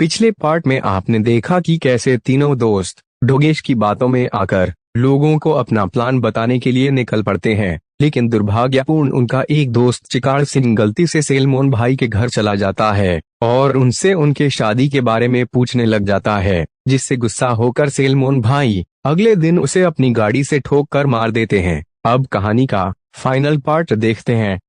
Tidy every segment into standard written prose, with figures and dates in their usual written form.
पिछले पार्ट में आपने देखा कि कैसे तीनों दोस्त डोगेश की बातों में आकर लोगों को अपना प्लान बताने के लिए निकल पड़ते हैं, लेकिन दुर्भाग्यपूर्ण उनका एक दोस्त चिकाड़ सिंह गलती से सेलमोन भाई के घर चला जाता है और उनसे उनके शादी के बारे में पूछने लग जाता है, जिससे गुस्सा होकर सेलमोन भाई अगले दिन उसे अपनी गाड़ी से ठोक कर मार देते हैं। अब कहानी का फाइनल पार्ट देखते हैं।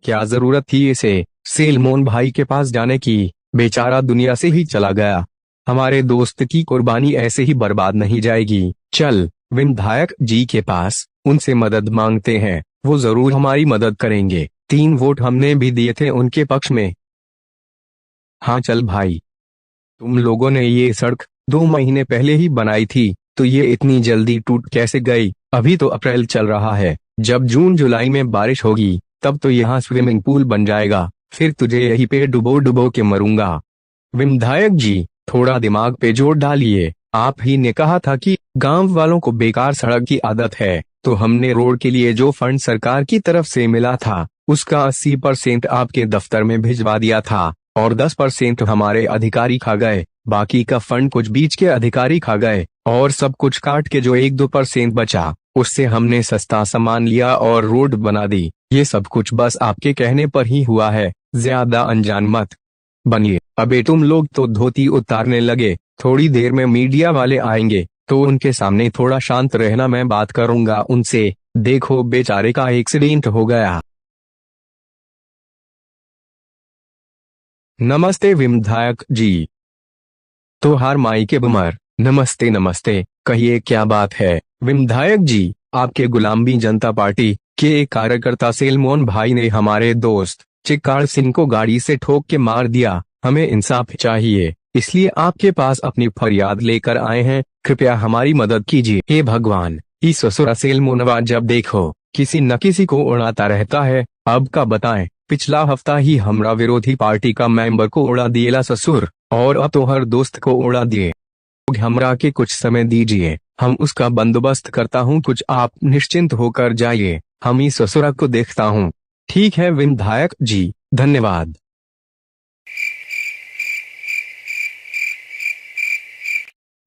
क्या जरूरत थी इसे सेलमोन भाई के पास जाने की, बेचारा दुनिया से ही चला गया। हमारे दोस्त की कुर्बानी ऐसे ही बर्बाद नहीं जाएगी। चल विधायक जी के पास, उनसे मदद मांगते हैं, वो जरूर हमारी मदद करेंगे। 3 वोट हमने भी दिए थे उनके पक्ष में। हाँ चल भाई, तुम लोगों ने ये सड़क 2 महीने पहले ही बनाई थी, तो ये इतनी जल्दी टूट कैसे गई? अभी तो अप्रैल चल रहा है, जब जून जुलाई में बारिश होगी तब तो यहाँ स्विमिंग पूल बन जाएगा, फिर तुझे यहीं पे डुबो डुबो के मरूंगा। विधायक जी थोड़ा दिमाग पे जोर डालिए, आप ही ने कहा था कि गांव वालों को बेकार सड़क की आदत है, तो हमने रोड के लिए जो फंड सरकार की तरफ से मिला था उसका 80% आपके दफ्तर में भिजवा दिया था और 10% हमारे अधिकारी खा गए। बाकी का फंड कुछ बीच के अधिकारी खा गए और सब कुछ काट के जो 1-2% बचा उससे हमने सस्ता सामान लिया और रोड बना दी। ये सब कुछ बस आपके कहने पर ही हुआ है, ज्यादा अनजान मत बनिए। अबे तुम लोग तो धोती उतारने लगे, थोड़ी देर में मीडिया वाले आएंगे तो उनके सामने थोड़ा शांत रहना, मैं बात करूंगा उनसे। देखो बेचारे का एक्सीडेंट हो गया। नमस्ते विधायक जी। तो हार माई के बुमर, नमस्ते नमस्ते, कहिए क्या बात है? विधायक जी, आपके गुलामी जनता पार्टी के एक कार्यकर्ता सेलमोन भाई ने हमारे दोस्त चिकाड़ सिंह को गाड़ी से ठोक के मार दिया। हमें इंसाफ चाहिए, इसलिए आपके पास अपनी फरियाद लेकर आए हैं, कृपया हमारी मदद कीजिए। हे भगवान, इस ससुरा सेलमोनवा जब देखो किसी न किसी को उड़ाता रहता है। अब का बताएं, पिछला हफ्ता ही हमरा विरोधी पार्टी का मेंबर को उड़ा दिएला ससुर, और अब तो हर दोस्त को उड़ा दिए। हमरा के कुछ समय दीजिए, हम उसका बंदोबस्त करता हूँ, कुछ आप निश्चिंत होकर जाइए, हम इस ससुरा को देखता हूँ। ठीक है विधायक जी, धन्यवाद।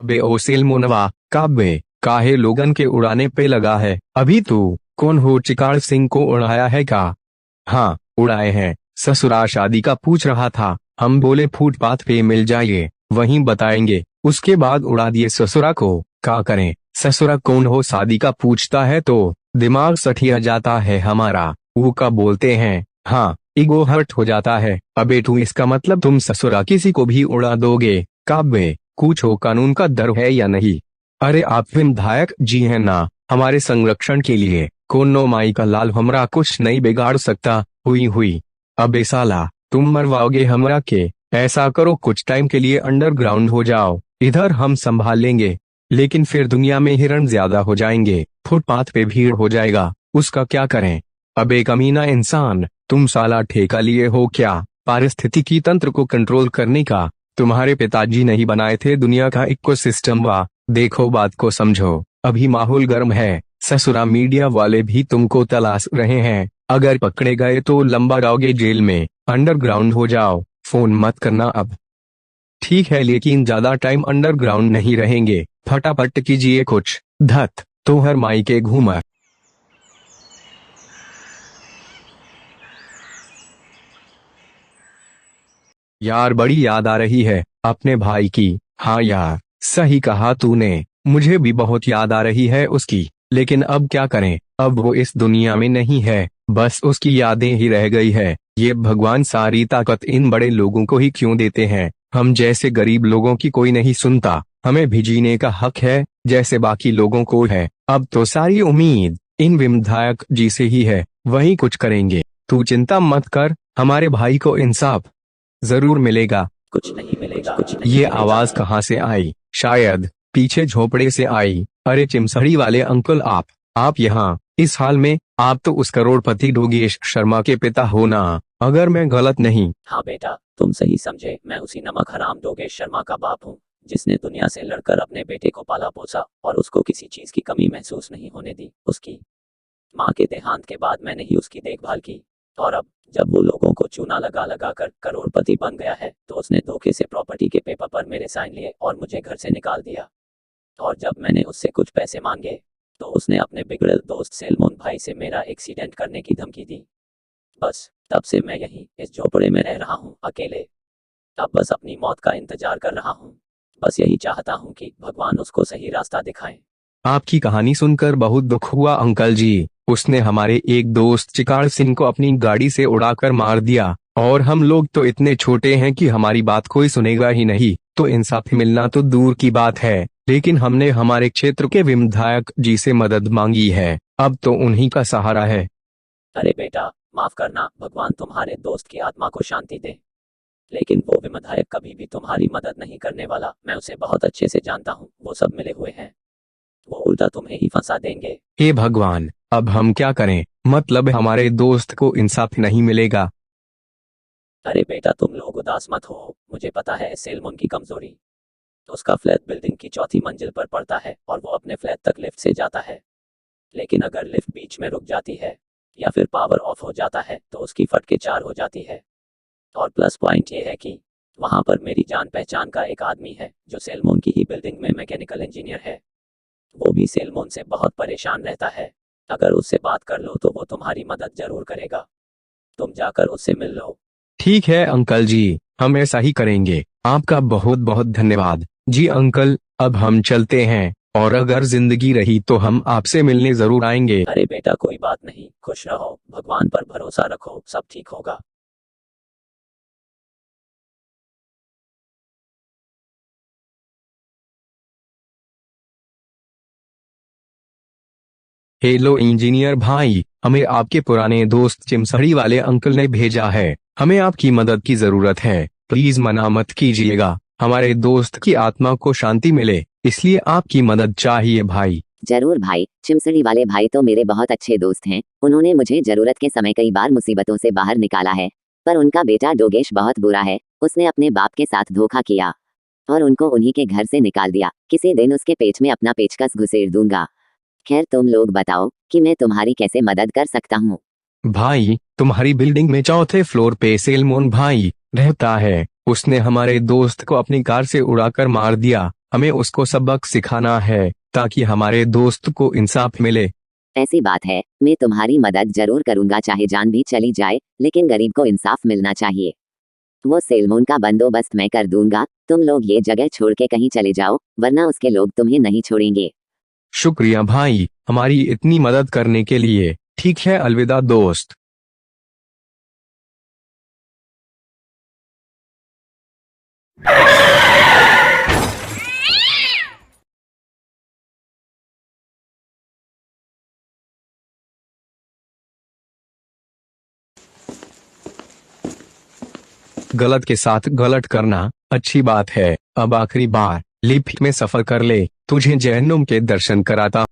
बे ओ सेलमोनवा, काबे काहे लोगन के उड़ाने पे लगा है? अभी तू कौन हो? चिकाड़ सिंह को उड़ाया है का? हाँ उड़ाए हैं, ससुरा शादी का पूछ रहा था, हम बोले फुटपाथ पे मिल जाइए, वहीं बताएंगे। उसके बाद उड़ा दिए ससुरा को। क्या करें, ससुरा कौन हो शादी का पूछता है तो दिमाग सठिया जाता है हमारा। वो का बोलते हैं, हाँ ईगो हर्ट हो जाता है। अबे तू इसका मतलब तुम ससुरा किसी को भी उड़ा दोगे? काबे कुछ हो कानून का डर है या नहीं? अरे आप विधायक जी हैं ना, हमारे संरक्षण के लिए कोनो माई का लाल हमरा कुछ नहीं बिगाड़ सकता। हुई अबे साला, तुम मरवाओगे हमरा के? ऐसा करो कुछ टाइम के लिए अंडरग्राउंड हो जाओ, इधर हम संभाल लेंगे, लेकिन फिर दुनिया में हिरण ज्यादा हो जाएंगे, फुटपाथ पे भीड़ हो जाएगा, उसका क्या करें? अबे कमीना इंसान, तुम साला ठेका लिए हो क्या पारिस्थितिकी तंत्र को कंट्रोल करने का? तुम्हारे पिताजी नहीं बनाए थे दुनिया का इकोसिस्टम? वाह, देखो बात को समझो, अभी माहौल गर्म है, ससुरा मीडिया वाले भी तुमको तलाश रहे हैं, अगर पकड़े गए तो लंबा जाओगे जेल में। अंडरग्राउंड हो जाओ, फोन मत करना अब। ठीक है, लेकिन ज्यादा टाइम अंडरग्राउंड नहीं रहेंगे, फटाफट कीजिए कुछ। धत तो हर माई के घूमर। यार बड़ी याद आ रही है अपने भाई की। हाँ यार, सही कहा तूने, मुझे भी बहुत याद आ रही है उसकी, लेकिन अब क्या करें, अब वो इस दुनिया में नहीं है, बस उसकी यादें ही रह गई है। ये भगवान सारी ताकत इन बड़े लोगों को ही क्यों देते हैं? हम जैसे गरीब लोगों की कोई नहीं सुनता। हमें भी जीने का हक है जैसे बाकी लोगों को है। अब तो सारी उम्मीद इन विधायक जी से ही है। वही कुछ करेंगे। तू चिंता मत कर, हमारे भाई को इंसाफ जरूर मिलेगा। कुछ नहीं मिलेगा, कुछ नहीं ये मिलेगा। आवाज कहाँ से आई? शायद पीछे झोपड़े से आई। अरे चिमसड़ी वाले अंकल, आप यहाँ इस हाल में? आप तो उस करोड़पति योगेश शर्मा के पिता हो ना, अगर मैं गलत नहीं। हाँ बेटा, तुम सही समझे। मैं उसी नमक हराम योगेश शर्मा का बाप हूँ, जिसने दुनिया से लड़कर अपने बेटे को पाला पोसा और उसको किसी चीज की कमी महसूस नहीं होने दी। उसकी माँ के देहांत के बाद मैंने ही उसकी देखभाल की, और अब जब वो लोगों को चूना लगा लगा कर करोड़पति बन गया है, तो उसने धोखे से प्रॉपर्टी के पेपर पर मेरे साइन लिए और मुझे घर से निकाल दिया। और जब मैंने उससे कुछ पैसे मांगे, तो उसने अपने बिगड़ल दोस्त सैलमोन भाई से मेरा एक्सीडेंट करने की धमकी दी। बस तब से मैं यहीं इस झोपड़े में रह रहा हूँ अकेले। अब बस अपनी मौत का इंतजार कर रहा हूँ। बस यही चाहता हूँ कि भगवान उसको सही रास्ता दिखाए। आपकी कहानी सुनकर बहुत दुख हुआ अंकल जी। उसने हमारे एक दोस्त चिकाड़ सिंह को अपनी गाड़ी से उड़ाकर मार दिया, और हम लोग तो इतने छोटे हैं कि हमारी बात कोई सुनेगा ही नहीं। तो इंसाफ मिलना तो दूर की बात है, लेकिन हमने हमारे क्षेत्र के विधायक जी से मदद मांगी है। अब तो उन्हीं का सहारा है। अरे बेटा, माफ करना, भगवान तुम्हारे दोस्त की आत्मा को शांति दे, लेकिन वो विधायक कभी भी तुम्हारी मदद नहीं करने वाला। मैं उसे बहुत अच्छे से जानता हूँ। वो सब मिले हुए हैं, वो उल्टा तुम्हें ही फंसा देंगे। हे भगवान, अब हम क्या करें? मतलब हमारे दोस्त को इंसाफ नहीं मिलेगा। अरे बेटा, तुम लोग उदास मत हो। मुझे पता है सैलमोन की कमजोरी। उसका फ्लैट बिल्डिंग की चौथी मंजिल पर पड़ता है और वो अपने फ्लैट तक लिफ्ट से जाता है, लेकिन अगर लिफ्ट बीच में रुक जाती है या फिर पावर ऑफ हो जाता है तो उसकी फटके 4 हो जाती है। और प्लस पॉइंट ये है कि वहां पर मेरी जान पहचान का एक आदमी है जो सैलमोन की ही बिल्डिंग में मैकेनिकल इंजीनियर है। वो भी सैलमोन से बहुत परेशान रहता है। अगर उससे बात कर लो तो वो तुम्हारी मदद जरूर करेगा। तुम जाकर उससे मिल लो। ठीक है अंकल जी, हम ऐसा ही करेंगे। आपका बहुत बहुत धन्यवाद। जी अंकल, अब हम चलते हैं, और अगर जिंदगी रही तो हम आपसे मिलने जरूर आएंगे। अरे बेटा, कोई बात नहीं, खुश रहो, भगवान पर भरोसा रखो, सब ठीक होगा। हेलो इंजीनियर भाई, हमें आपके पुराने दोस्त चिमसड़ी वाले अंकल ने भेजा है। हमें आपकी मदद की जरूरत है। प्लीज मना मत कीजिएगा, हमारे दोस्त की आत्मा को शांति मिले, इसलिए आपकी मदद चाहिए भाई। जरूर भाई, चिमसड़ी वाले भाई तो मेरे बहुत अच्छे दोस्त हैं। उन्होंने मुझे जरूरत के समय कई बार मुसीबतों से बाहर निकाला है। पर उनका बेटा योगेश बहुत बुरा है। उसने अपने बाप के साथ धोखा किया और उनको उन्हीं के घर से निकाल दिया। किसी दिन उसके पेट में अपना पेचकस घुसेड़ दूंगा। खैर, तुम लोग बताओ कि मैं तुम्हारी कैसे मदद कर सकता हूँ। भाई, तुम्हारी बिल्डिंग में चौथे फ्लोर पे सैलमोन भाई रहता है। उसने हमारे दोस्त को अपनी कार से उड़ाकर मार दिया। हमें उसको सबक सिखाना है ताकि हमारे दोस्त को इंसाफ मिले। ऐसी बात है, मैं तुम्हारी मदद जरूर करूंगा, चाहे जान भी चली जाए, लेकिन गरीब को इंसाफ मिलना चाहिए। वो सैलमोन का बंदोबस्त मैं कर दूंगा। तुम लोग ये जगह छोड़ के कहीं चले जाओ, वरना उसके लोग तुम्हें नहीं छोड़ेंगे। शुक्रिया भाई, हमारी इतनी मदद करने के लिए। ठीक है, अलविदा दोस्त। गलत के साथ गलत करना अच्छी बात है। अब आखिरी बार लिफ्ट में सफर कर ले, तुझे जहन्नुम के दर्शन कराता।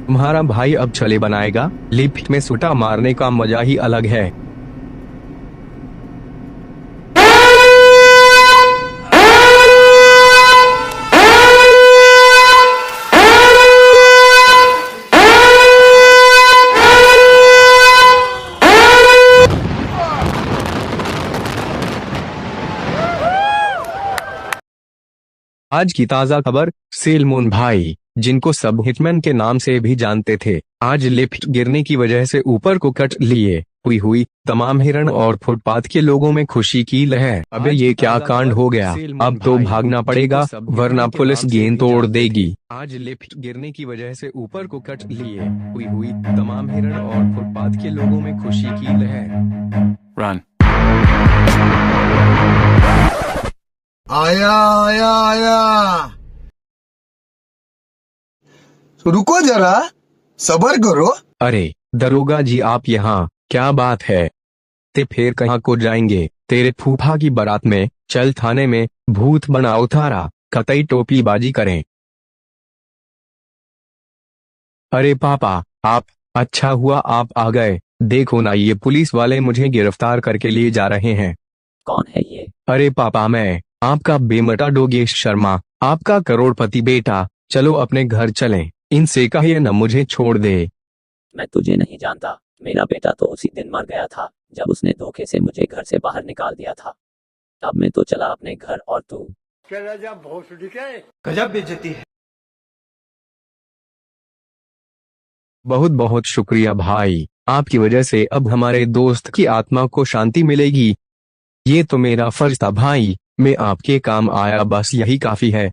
तुम्हारा भाई अब चले बनाएगा। लिफ्ट में सुटा मारने का मजा ही अलग है। आज की ताजा खबर, सैलमोन भाई, जिनको सब हिटमैन के नाम से भी जानते थे, आज लिफ्ट गिरने की वजह से ऊपर को कट लिए। हुई तमाम हिरण और फुटपाथ के लोगों में खुशी की लहर। अबे ये क्या कांड हो गया? अब तो भागना पड़ेगा, वरना पुलिस गेंद तोड़ देगी। आज लिफ्ट गिरने की वजह से ऊपर को कट लिए। हुई तमाम हिरण और फुटपाथ के लोगों में खुशी की लहर। Run. आया आया आया। रुको जरा, सबर करो। अरे दरोगा जी, आप यहाँ, क्या बात है? ते फिर कहाँ को जाएंगे? तेरे फूफा की बारात में? चल थाने में, भूत बना उतारा, कतई टोपी बाजी करें। अरे पापा, आप, अच्छा हुआ आप आ गए। देखो ना, ये पुलिस वाले मुझे गिरफ्तार करके लिए जा रहे हैं। कौन है ये? अरे पापा, मैं आपका बेमटा डोगेश शर्मा, आपका करोड़पति बेटा। चलो अपने घर चलें, इनसे कहिए न मुझे छोड़ दे। मैं तुझे नहीं जानता। मेरा बेटा तो उसी दिन मर गया था जब उसने धोखे से मुझे घर से बाहर निकाल दिया था। अब मैं तो चला अपने घर, और तू? गजब बेइज्जती है। बहुत बहुत शुक्रिया भाई, आपकी वजह से अब हमारे दोस्त की आत्मा को शांति मिलेगी। ये तो मेरा फर्ज था भाई, मैं आपके काम आया, बस यही काफी है।